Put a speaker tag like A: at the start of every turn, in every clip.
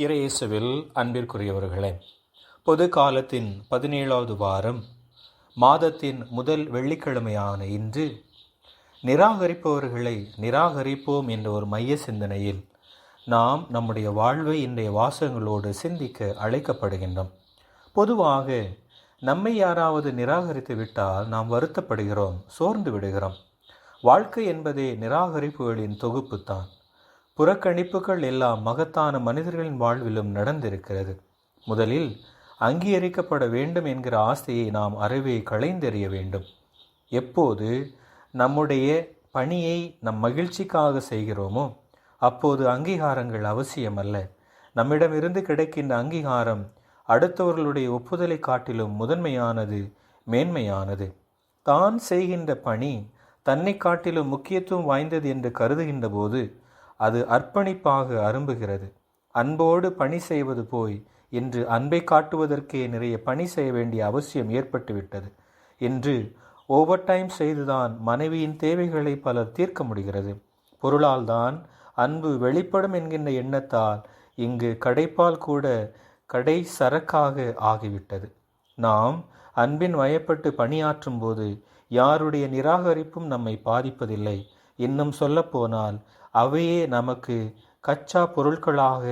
A: இறையேசுவில் அன்பிற்குரியவர்களே, பொது காலத்தின் 17வது வாரம் மாதத்தின் முதல் வெள்ளிக்கிழமையான இன்று நிராகரிப்பவர்களை நிராகரிப்போம் என்ற ஒரு மைய சிந்தனையில் நாம் நம்முடைய வாழ்வை இன்றைய வாசகங்களோடு சிந்திக்க அழைக்கப்படுகின்றோம். பொதுவாக நம்மை யாராவது நிராகரித்து விட்டால் நாம் வருத்தப்படுகிறோம், சோர்ந்து விடுகிறோம். வாழ்க்கை என்பதே நிராகரிப்புகளின் தொகுப்புத்தான். புறக்கணிப்புகள் எல்லாம் மகத்தான மனிதர்களின் வாழ்விலும் நடந்திருக்கிறது. முதலில் அங்கீகரிக்கப்பட வேண்டும் என்கிற ஆசையை நாம் அறவே களைந்தெறிய வேண்டும். எப்போது நம்முடைய பணியை நம் மகிழ்ச்சிக்காக செய்கிறோமோ அப்போது அங்கீகாரங்கள் அவசியமல்ல. நம்மிடமிருந்து கிடைக்கின்ற அங்கீகாரம் அடுத்தவர்களுடைய ஒப்புதலை காட்டிலும் முதன்மையானது, மேன்மையானது. தான் செய்கின்ற பணி தன்னை காட்டிலும் முக்கியத்துவம் வாய்ந்தது என்று கருதுகின்ற போது அது அர்ப்பணிப்பாக அரும்புகிறது. அன்போடு பணி செய்வது போய் இன்று அன்பை காட்டுவதற்கே நிறைய பணி செய்ய வேண்டிய அவசியம் ஏற்பட்டுவிட்டது. இன்று ஓவர் டைம் செய்துதான் மனைவியின் தேவைகளை பலர் தீர்க்க முடிகிறது. பொருளால் தான் அன்பு வெளிப்படும் என்கின்ற எண்ணத்தால் இங்கு கடைப்பால் கூட கடை சரக்காக ஆகிவிட்டது. நாம் அன்பின் வயப்பட்டு பணியாற்றும் போது யாருடைய நிராகரிப்பும் நம்மை பாதிப்பதில்லை. இன்னும் சொல்லப்போனால் அவையே நமக்கு கச்சா பொருட்களாக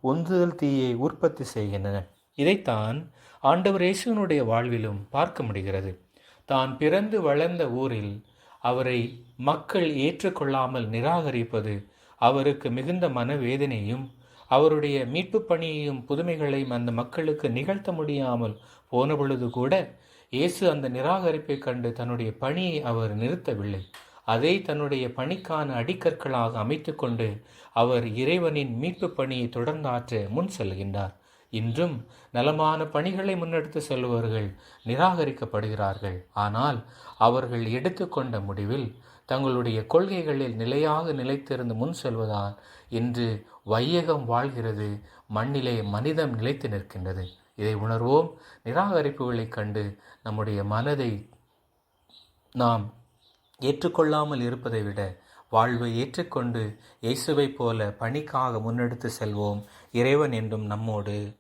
A: உந்துதல் தீயை உற்பத்தி செய்கின்றன. இதைத்தான் ஆண்டவர் இயேசுவினுடைய வாழ்விலும் பார்க்க முடிகிறது. தான் பிறந்து வளர்ந்த ஊரில் அவரை மக்கள் ஏற்றுக்கொள்ளாமல் நிராகரிப்பது அவருக்கு மிகுந்த மனவேதனையும், அவருடைய மீட்பு பணியையும் புதுமைகளையும் அந்த மக்களுக்கு நிகழ்த்த முடியாமல் போன பொழுது கூட இயேசு அந்த நிராகரிப்பை கண்டு தன்னுடைய பணியை அவர் நிறுத்தவில்லை. அதை தன்னுடைய பணிக்கான அடிக்கற்களாக அமைத்து கொண்டு அவர் இறைவனின் மீட்பு பணியை தொடர்ந்தாற்ற முன் செல்கின்றார். இன்றும் நலமான பணிகளை முன்னெடுத்து செல்பவர்கள் நிராகரிக்கப்படுகிறார்கள். ஆனால் அவர்கள் எடுத்துக்கொண்ட முடிவில் தங்களுடைய கொள்கைகளில் நிலையாக நிலைத்திருந்து முன் செல்வதால் இன்று வையகம் வாழ்கிறது, மண்ணிலே மனிதம் நிலைத்து நிற்கின்றது. இதை உணர்வோம். நிராகரிப்புகளை கண்டு நம்முடைய மனதை நாம் ஏற்றுக்கொள்ளாமல் இருப்பதை விட வாழ்வை ஏற்றுக்கொண்டு இயேசுவை போல பணிக்காக முன்னெடுத்து செல்வோம். இறைவன் என்றும் நம்மோடு